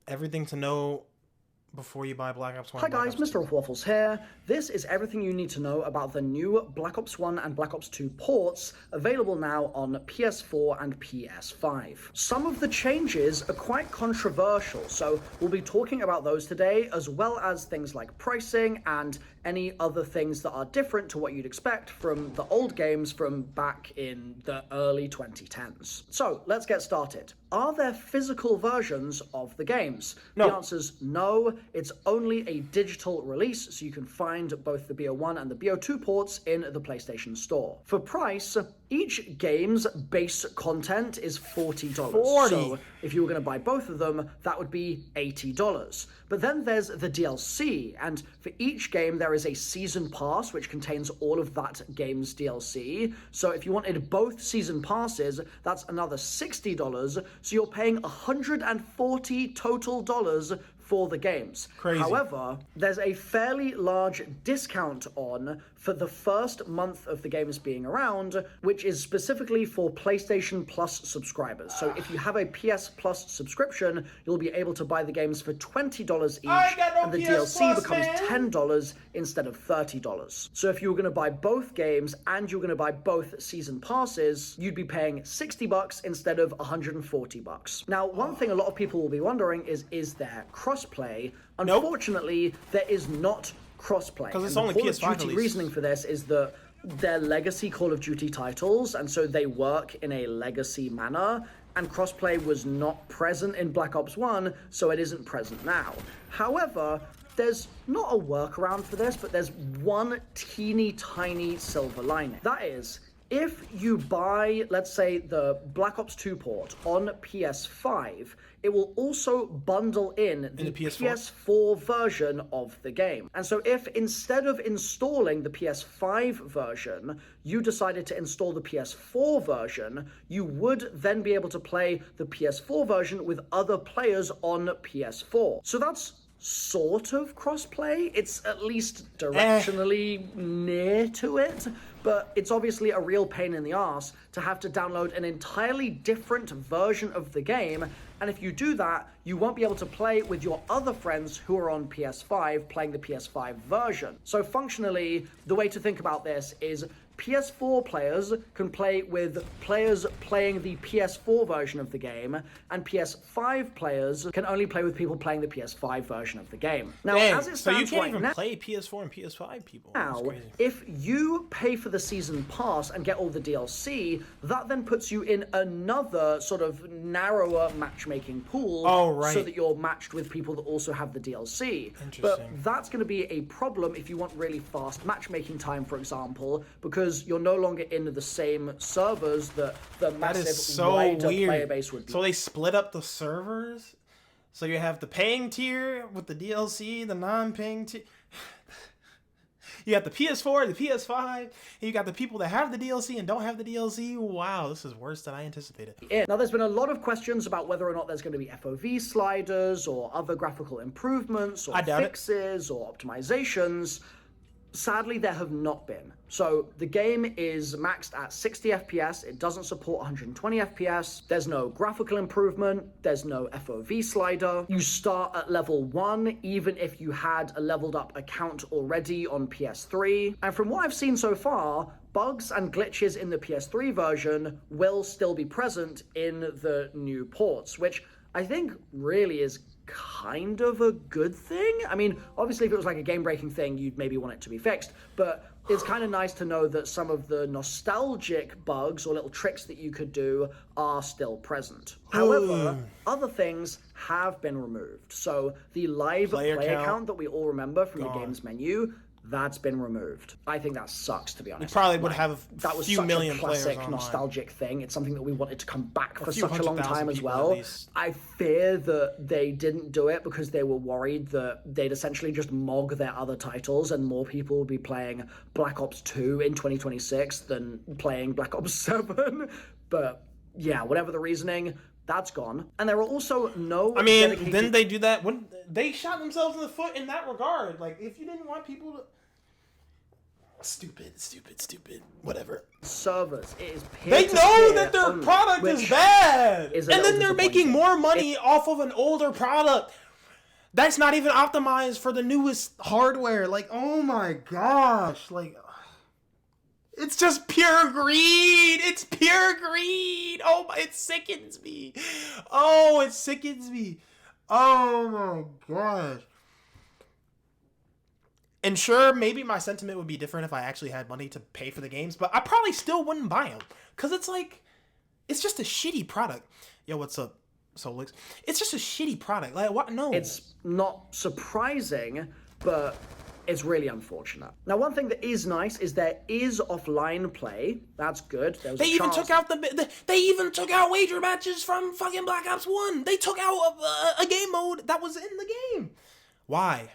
Everything to know before you buy Black Ops 1 Hi and Black guys, Ops Mr. 2. Waffles here. This is everything you need to know about the new Black Ops 1 and Black Ops 2 ports available now on PS4 and PS5. Some of the changes are quite controversial, so we'll be talking about those today, as well as things like pricing and any other things that are different to what you'd expect from the old games from back in the early 2010s. So let's get started. Are there physical versions of the games? No. The answer's no. It's only a digital release, so you can find both the BO1 and the BO2 ports in the PlayStation Store. For price, each game's base content is $40. So if you were going to buy both of them, that would be $80. But then there's the DLC, and for each game there is a season pass which contains all of that game's DLC. So if you wanted both season passes, that's another $60. So you're paying $140 total dollars for the games. Crazy. However, there's a fairly large discount on for the first month of the games being around, which is specifically for PlayStation Plus subscribers. So if you have a PS Plus subscription, you'll be able to buy the games for $20 each, and the DLC becomes $10 instead of $30. So if you were going to buy both games and you're going to buy both season passes, you'd be paying $60 instead of $140. Now, one thing a lot of people will be wondering is there crossplay? Unfortunately, there is not crossplay. Because it's and only the Call PS5 of Duty release. reasoning for this is that they're legacy Call of Duty titles, and so they work in a legacy manner, and crossplay was not present in Black Ops 1, so it isn't present now. However, there's not a workaround for this, but there's one teeny tiny silver lining. That is, if you buy, let's say, the Black Ops 2 port on PS5, it will also bundle in the PS4 version of the game. And so if instead of installing the PS5 version, you decided to install the PS4 version, you would then be able to play the PS4 version with other players on PS4. So that's sort of crossplay. It's at least directionally near to it, but it's obviously a real pain in the ass to have to download an entirely different version of the game, and if you do that, you won't be able to play with your other friends who are on PS5 playing the PS5 version. So functionally, the way to think about this is PS4 players can play with players playing the PS4 version of the game, and PS5 players can only play with people playing the PS5 version of the game. Now, as it stands so you can't right even now, play PS4 and PS5 people. now, if you pay for the season pass and get all the DLC, that then puts you in another sort of narrower matchmaking pool, so that you're matched with people that also have the DLC. But that's going to be a problem if you want really fast matchmaking time, for example, because you're no longer in the same servers that the massive wider player base would be. So they split up the servers? So you have the paying tier with the DLC, the non-paying tier. You got the PS4, the PS5, and you got the people that have the DLC and don't have the DLC. Wow, this is worse than I anticipated. Now, there's been a lot of questions about whether or not there's going to be FOV sliders or other graphical improvements or fixes or optimizations. Sadly, there have not been. So the game is maxed at 60 FPS. It doesn't support 120 FPS. There's no graphical improvement. There's no FOV slider. You start at level 1, even if you had a leveled up account already on PS3. And from what I've seen so far, bugs and glitches in the PS3 version will still be present in the new ports, which I think really is kind of a good thing. I mean, obviously if it was like a game-breaking thing, you'd maybe want it to be fixed, but it's kind of nice to know that some of the nostalgic bugs or little tricks that you could do are still present. However, other things have been removed. So the live player count that we all remember from the game's menu, that's been removed. I think that sucks, to be honest. You probably would have that was few such million a classic players nostalgic thing. It's something that we wanted to come back for such a long time as at well. least. I fear that they didn't do it because they were worried that they'd essentially just mog their other titles and more people would be playing Black Ops 2 in 2026 than playing Black Ops 7. But yeah, whatever the reasoning, that's gone. And there are also no didn't they do that? When they shot themselves in the foot in that regard. Like, if you didn't want people to... Stupid. Whatever. servers. It is They know that their product is bad, and then they're making more money off of an older product that's not even optimized for the newest hardware. Like, oh my gosh, like, it's just pure greed. It's pure greed. Oh my, it sickens me. Oh, it sickens me. Oh my gosh. And sure, maybe my sentiment would be different if I actually had money to pay for the games, but I probably still wouldn't buy them. Because it's like, it's just a shitty product. Yo, what's up, Solix? It's just a shitty product. Like, what? No. It's not surprising, but it's really unfortunate. Now, one thing that is nice is there is offline play. That's good. They even took out they even took out wager matches from fucking Black Ops 1. They took out a game mode that was in the game. Why?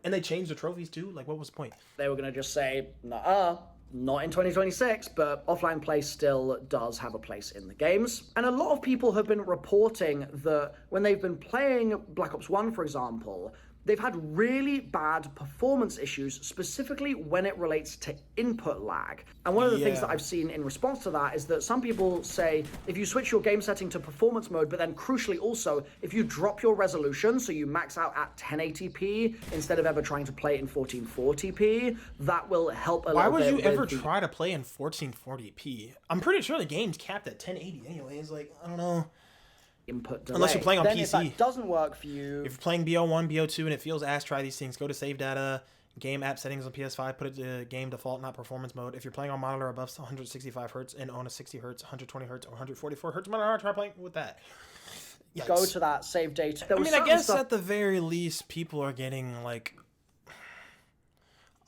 And they changed the trophies too? Like, what was the point? They were going to just say, nuh-uh, not in 2026, but offline play still does have a place in the games. And a lot of people have been reporting that when they've been playing Black Ops 1, for example, they've had really bad performance issues, specifically when it relates to input lag. And one of the things that I've seen in response to that is that some people say, if you switch your game setting to performance mode, but then crucially also, if you drop your resolution, so you max out at 1080p instead of ever trying to play in 1440p, that will help a little bit. Why would you ever try to play in 1440p? I'm pretty sure the game's capped at 1080 anyways. Like, I don't know. Input delay. Unless you're playing on then PC. If that doesn't work for you, if you're playing BO1, BO2, and it feels ass, try these things. Go to save data, game app settings on PS5, put it to game default, not performance mode. If you're playing on monitor above 165 hertz and on a 60 hertz, 120 hertz, or 144 hertz monitor, try playing with that. Yikes. Go to that save data. I mean, I guess at the very least, people are getting like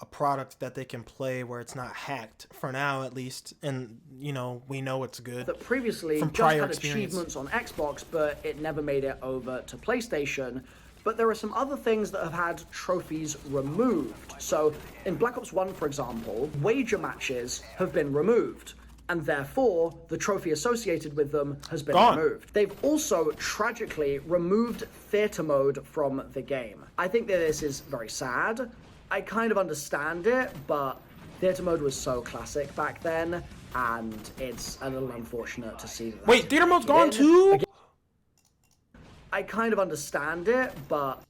a product that they can play where it's not hacked for now, at least, and you know, we know it's good. That previously from just prior had experience. achievements on Xbox, but it never made it over to PlayStation. But there are some other things that have had trophies removed. So in Black Ops 1, for example, wager matches have been removed, and therefore the trophy associated with them has been removed. They've also tragically removed theater mode from the game. I think that this is very sad. I kind of understand it, but theater mode was so classic back then, and it's a little unfortunate to see that. Wait, theater mode's gone too? Again, I kind of understand it, but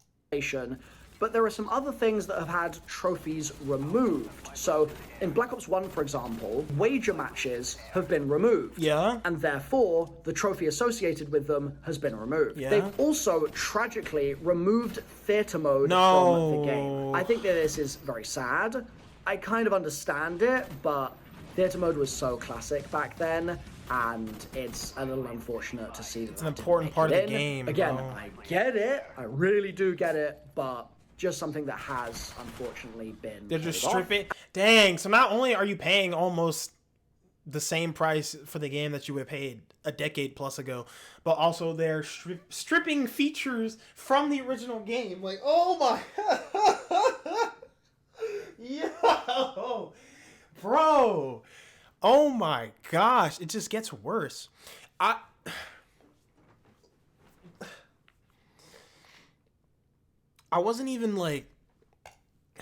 there are some other things that have had trophies removed. So in Black Ops 1, for example, wager matches have been removed. Yeah. And therefore, the trophy associated with them has been removed. Yeah. They've also tragically removed theater mode from the game. I think that this is very sad. I kind of understand it, but theater mode was so classic back then, and it's a little unfortunate to see that. It's an important part of the game. Again, bro. I get it. I really do get it, but just something that has unfortunately been. They're just stripping. Dang. So not only are you paying almost the same price for the game that you would have paid a decade plus ago, but also they're stripping features from the original game. Like, oh my. Yo. Bro. Oh my gosh. It just gets worse. I wasn't even like,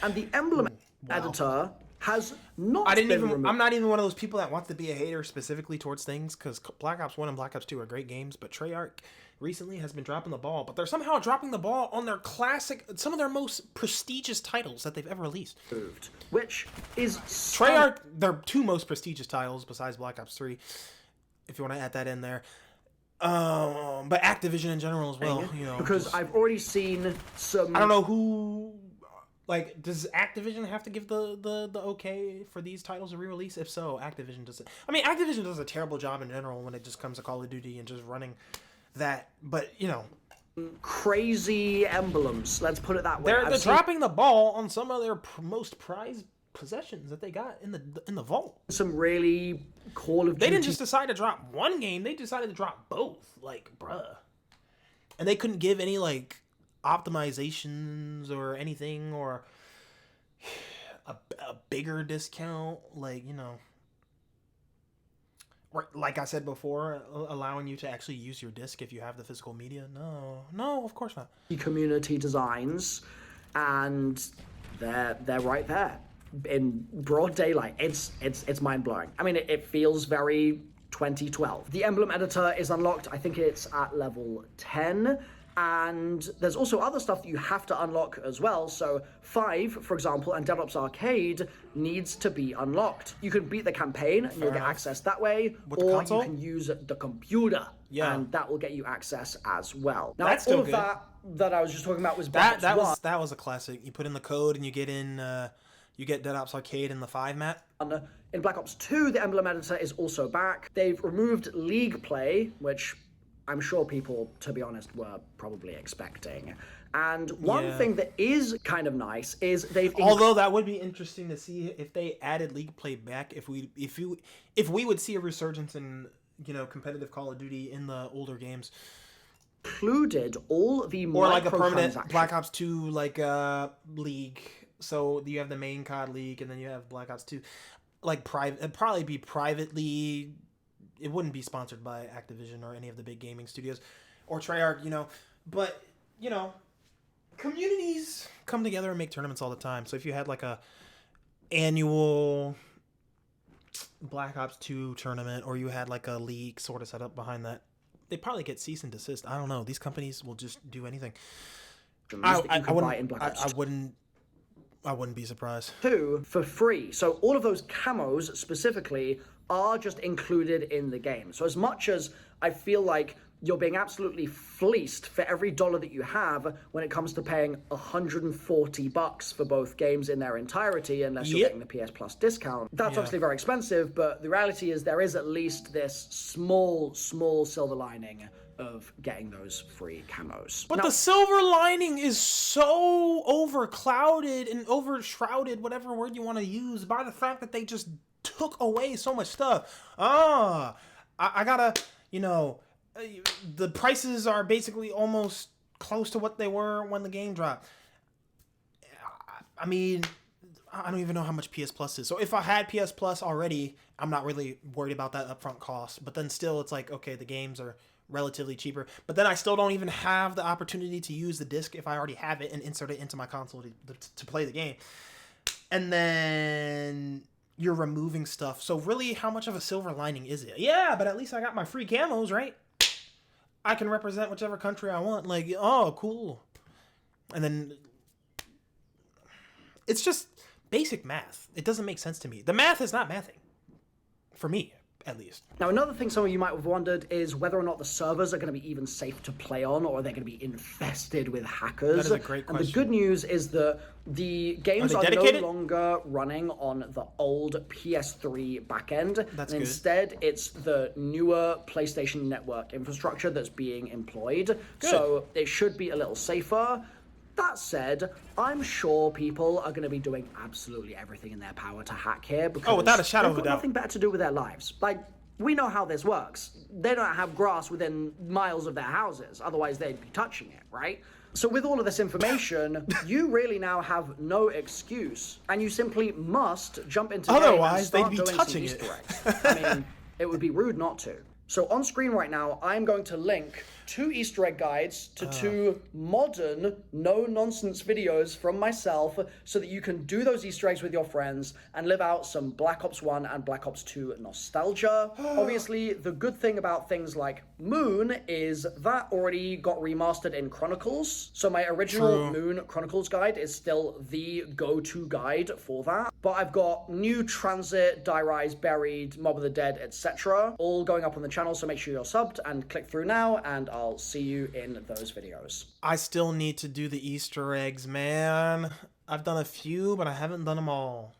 and the emblem editor has not been removed. I'm not even one of those people that wants to be a hater specifically towards things, because Black Ops 1 and Black Ops 2 are great games, but Treyarch recently has been dropping the ball, but they're somehow dropping the ball on their some of their most prestigious titles that they've ever released. Which is Treyarch, their two most prestigious titles besides Black Ops 3, if you want to add that in there. But Activision in general as well, you know. Because I've already seen some. I don't know who. Like, does Activision have to give the okay for these titles to re-release? If so, Activision does it. I mean, Activision does a terrible job in general when it just comes to Call of Duty and just running that. But you know, crazy emblems. Let's put it that way. They're dropping the ball on some of their most prized possessions that they got in the vault. Some really Call of Duty. They didn't just decide to drop one game; they decided to drop both. Like, bruh, and they couldn't give any like optimizations or anything, or a bigger discount, like, you know, or like I said before, allowing you to actually use your disc if you have the physical media. No, of course not. Community designs, and they're right there. in broad daylight. It's mind-blowing. I mean, it feels very 2012. The emblem editor is unlocked. I think it's at level 10. And there's also other stuff that you have to unlock as well. So 5, for example, and DevOps Arcade needs to be unlocked. You can beat the campaign, and you'll get access that way, or you can use the computer, and that will get you access as well. Now, That's all of good. that I was just talking about was Black Ops 1. That was a classic. You put in the code, and you get in. You get DevOps Arcade in the 5 map. In Black Ops 2, the emblem editor is also back. They've removed League play, which I'm sure people, to be honest, were probably expecting. And one thing that is kind of nice is they've... Although that would be interesting to see if they added League play back, if we would see a resurgence in, competitive Call of Duty in the older games. Included all the or like a permanent Black Ops 2 League. So you have the main COD League, and then you have Black Ops 2. Like private, it'd probably be privately. It wouldn't be sponsored by Activision or any of the big gaming studios or Treyarch, but communities come together and make tournaments all the time. So if you had like a annual Black Ops 2 tournament, or you had like a league sort of set up behind that, they probably get cease and desist. I don't know. These companies will just do anything. I wouldn't be surprised. 2 for free. So all of those camos specifically are just included in the game. So as much as I feel like you're being absolutely fleeced for every dollar that you have when it comes to paying $140 for both games in their entirety, unless you're getting the PS Plus discount. That's obviously very expensive, but the reality is there is at least this small silver lining of getting those free camos. But the silver lining is so overclouded and overshrouded, whatever word you want to use, by the fact that they just took away so much stuff. I gotta, the prices are basically almost close to what they were when the game dropped. I mean, I don't even know how much PS Plus is. So if I had PS Plus already, I'm not really worried about that upfront cost. But then still, it's like, okay, the games are relatively cheaper. But then I still don't even have the opportunity to use the disc if I already have it and insert it into my console to play the game. And then you're removing stuff. So really, how much of a silver lining is it? Yeah, but at least I got my free camos, right? I can represent whichever country I want. Like, oh, cool. And then it's just basic math. It doesn't make sense to me. The math is not mathing. For me, at least. Now, another thing some of you might have wondered is whether or not the servers are going to be even safe to play on, or are they going to be infested with hackers? That is a great question. And the good news is that the games are no longer running on the old PS3 backend. That's and good. Instead, it's the newer PlayStation Network infrastructure that's being employed. Good. So it should be a little safer. That said, I'm sure people are going to be doing absolutely everything in their power to hack here, because without a shadow of a they've got doubt. nothing better to do with their lives. Like, we know how this works. They don't have grass within miles of their houses, otherwise they'd be touching it, right? So with all of this information, you really now have no excuse, and you simply must jump into the game and start they'd be doing touching some it. Easter eggs. I mean, it would be rude not to. So on screen right now, I'm going to link 2 Easter egg guides to 2 modern, no-nonsense videos from myself, so that you can do those Easter eggs with your friends and live out some Black Ops 1 and Black Ops 2 nostalgia. Obviously, the good thing about things like Moon is that already got remastered in Chronicles, so my original Moon Chronicles guide is still the go-to guide for that. But I've got new Transit, Die Rise, Buried, Mob of the Dead, etc. all going up on the channel, so make sure you're subbed and click through now, and I'll see you in those videos. I still need to do the Easter eggs, man. I've done a few, but I haven't done them all.